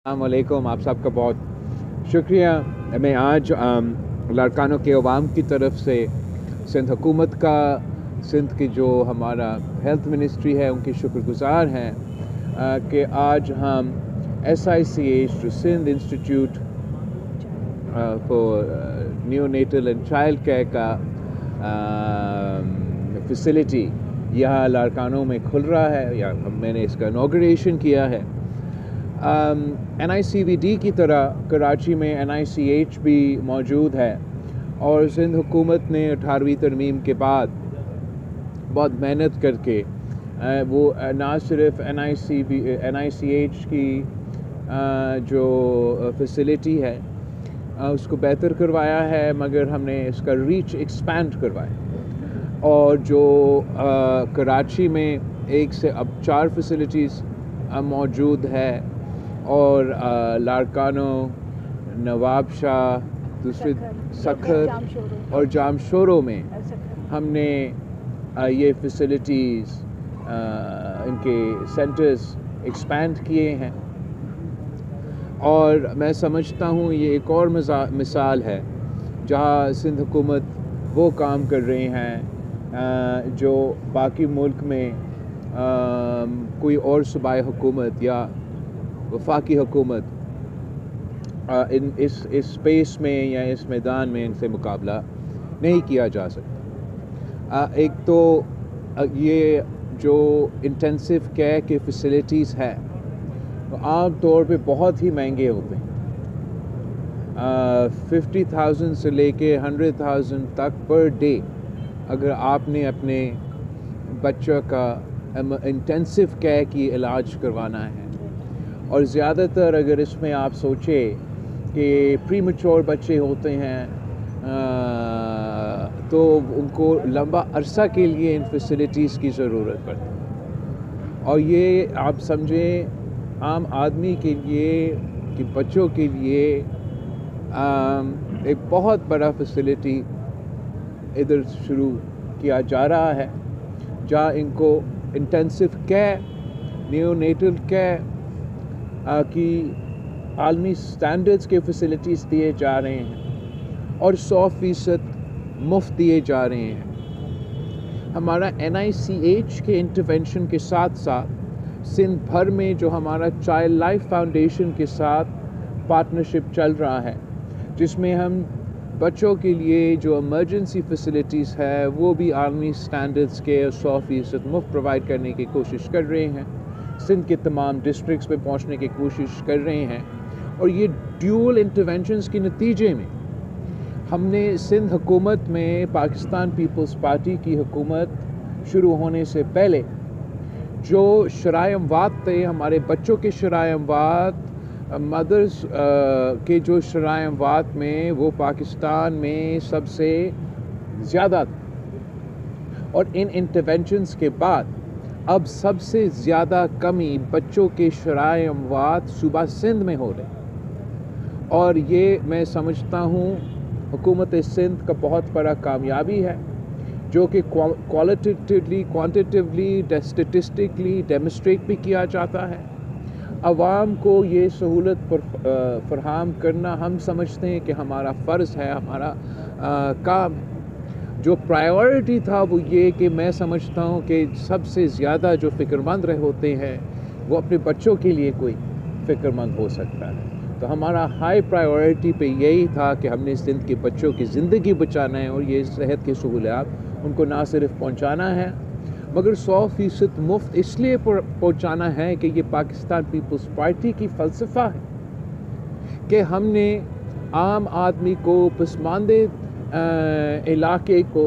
अस्सलामुअलैकुम। आप सबका बहुत शुक्रिया। मैं आज लारकानों के अवाम की तरफ से सिंध हुकूमत का, सिंध की जो हमारा हेल्थ मिनिस्ट्री है, उनकी शुक्रगुजार हैं कि आज हम SICH जो Sindh institute for neonatal and child care का फैसिलिटी यहाँ लारकानों में खुल रहा है, या मैंने इसका इनॉग्रेशन किया है। NICVD की तरह कराची में NICH भी मौजूद है, और सिंध हुकूमत ने 18वीं तरमीम के बाद बहुत मेहनत करके वो ना सिर्फ NICH की जो फैसिलिटी है उसको बेहतर करवाया है, मगर हमने इसका रीच एक्सपैंड करवाया। और जो कराची में 1 से अब 4 फैसिलिटीज़ मौजूद है, और लारकानों, नवाब शाह, दूसरे सखर और जामशोरों में हमने ये फैसिलिटीज़ इनके सेंटर्स एक्सपैंड किए हैं। और मैं समझता हूँ ये एक और मिसाल है जहाँ सिंध हुकूमत वो काम कर रहे हैं जो बाकी मुल्क में कोई और सूबाई हुकूमत या वफाकी हुकूमत इस स्पेस में या इस मैदान में इनसे मुकाबला नहीं किया जा सकता। एक तो ये जो इंटेंसिव केयर के फैसिलिटीज़ हैं वो आम तौर पे बहुत ही महंगे होते हैं। 50,000 से लेके 100,000 तक पर डे अगर आपने अपने बच्चों का इंटेंसिव केयर की इलाज करवाना है। और ज़्यादातर अगर इसमें आप सोचें कि प्रीमैच्योर बच्चे होते हैं तो उनको लंबा अरसा के लिए इन फैसिलिटीज़ की ज़रूरत पड़ती है। और ये आप समझें आम आदमी के लिए कि बच्चों के लिए एक बहुत बड़ा फैसिलिटी इधर शुरू किया जा रहा है, जहाँ इनको इंटेंसिव केयर, न्यूनेटल केयर की आलमी स्टैंडर्ड्स के फैसिलिटीज़ दिए जा रहे हैं और 100% मुफ्त दिए जा रहे हैं। हमारा NICH के इंटरवेंशन के साथ साथ सिंध भर में जो हमारा चाइल्ड लाइफ फाउंडेशन के साथ पार्टनरशिप चल रहा है, जिसमें हम बच्चों के लिए जो इमरजेंसी फैसिलिटीज़ है वो भी आलमी स्टैंडर्ड्स के 100% मुफ्त प्रोवाइड करने की कोशिश कर रहे हैं। सिंध के तमाम डिस्ट्रिक्ट्स में पहुंचने की कोशिश कर रहे हैं। और ये ड्यूल इंटरवेंशंस के नतीजे में हमने सिंध हुकूमत में पाकिस्तान पीपल्स पार्टी की हुकूमत शुरू होने से पहले जो शराए अमवात थे, हमारे बच्चों के शराए अमवात, मदर्स के जो शराए अमवात में वो पाकिस्तान में सबसे ज़्यादा थे। और इन इंटरवेंशंस के बाद अब सबसे ज़्यादा कमी बच्चों के शराए अमवात सूबा सिंध में हो रही। और ये मैं समझता हूँ हुकूमत सिंध का बहुत बड़ा कामयाबी है, जो कि क्वालिटेटिवली, क्वांटिटेटिवली, स्टेटिस्टिकली डेमोस्ट्रेट भी किया जाता है। आवाम को ये सहूलत फरहम करना हम समझते हैं कि हमारा फ़र्ज़ है, हमारा काम है। जो प्रायोरिटी था वो ये कि मैं समझता हूँ कि सबसे ज़्यादा जो फ़िक्रमंद रहे होते हैं वो अपने बच्चों के लिए कोई फ़िक्रमंद हो सकता है। तो हमारा हाई प्रायोरिटी पे यही था कि हमने सिंध के बच्चों की ज़िंदगी बचाना है, और ये सेहत की सहूलियात उनको ना सिर्फ पहुँचाना है मगर 100% मुफ्त इसलिए पहुँचाना है कि ये पाकिस्तान पीपल्स पार्टी की फ़लसफ़ा है कि हमने आम आदमी को, पसमानदे इलाके को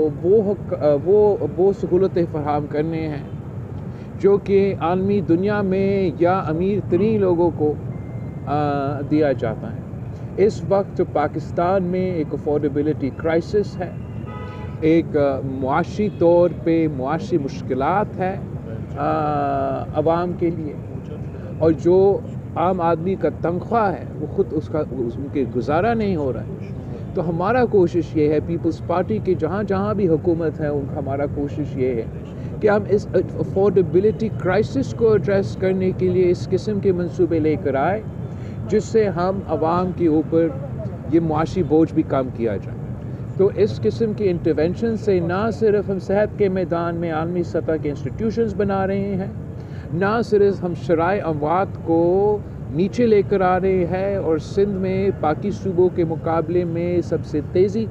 वो सहूलतें फराहम करने हैं जो कि आलमी दुनिया में या अमीर तरीन लोगों को दिया जाता है। इस वक्त पाकिस्तान में एक अफोर्डेबिलिटी क्राइसिस है, एक मुआशी तौर पे मुआशी मुश्किलात है आवाम के लिए, और जो आम आदमी का तनख्वाह है वो ख़ुद उनके गुजारा नहीं हो रहा है। तो हमारा कोशिश ये है, पीपल्स पार्टी के जहाँ जहाँ भी हुकूमत है हमारा कोशिश ये है कि हम इस अफोर्डेबिलिटी क्राइसिस को एड्रेस करने के लिए इस किस्म के मंसूबे लेकर आए جس سے ہم عوام کے اوپر یہ معاشی بوجھ بھی کم کیا جائے. تو اس قسم کی انٹرونشن سے نہ صرف ہم صحت کے میدان میں عالمی سطح کے انسٹیٹیوشنز بنا رہے ہیں، نہ صرف ہم شرائع اموات کو نیچے لے کر آ رہے ہیں اور سندھ میں باقی صوبوں کے مقابلے میں سب سے تیزی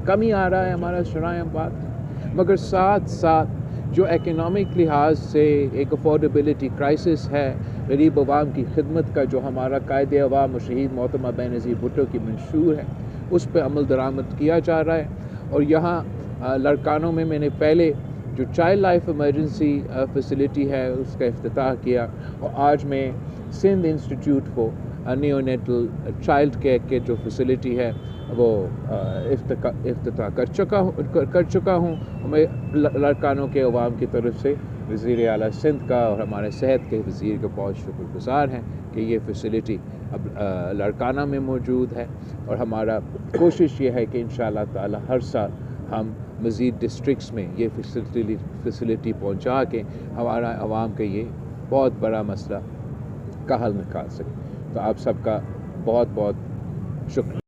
کمی آ رہا ہے ہمارا شرائع اموات، مگر ساتھ ساتھ جو اکنامک لحاظ سے ایک افورڈیبلٹی کرائسس ہے، غریب عوام کی خدمت کا جو ہمارا قائد عوام و شہید محترمہ بے نظیر بھٹو کی منشور ہے، اس پہ عمل درآمد کیا جا رہا ہے. اور یہاں لڑکانوں میں نے پہلے جو چائلڈ لائف ایمرجنسی فیسلٹی ہے اس کا افتتاح کیا، اور آج میں سندھ انسٹیٹیوٹ کو نیونیٹل چائلڈ کیئر کے جو فیسلٹی ہے وہ افتتاح کر چکا ہوں. میں لڑکانوں کے عوام کی طرف سے وزیر اعلیٰ سندھ کا اور ہمارے صحت کے وزیر کا بہت شکر گزار ہیں کہ یہ فیسلٹی اب لڑکانہ میں موجود ہے، اور ہمارا کوشش یہ ہے کہ انشاءاللہ تعالی ہر سال ہم مزید ڈسٹرکٹس میں یہ فیسلٹی پہنچا کے ہمارا عوام کا یہ بہت بڑا مسئلہ کا حل نکال سکیں. تو آپ سب کا بہت بہت شکریہ.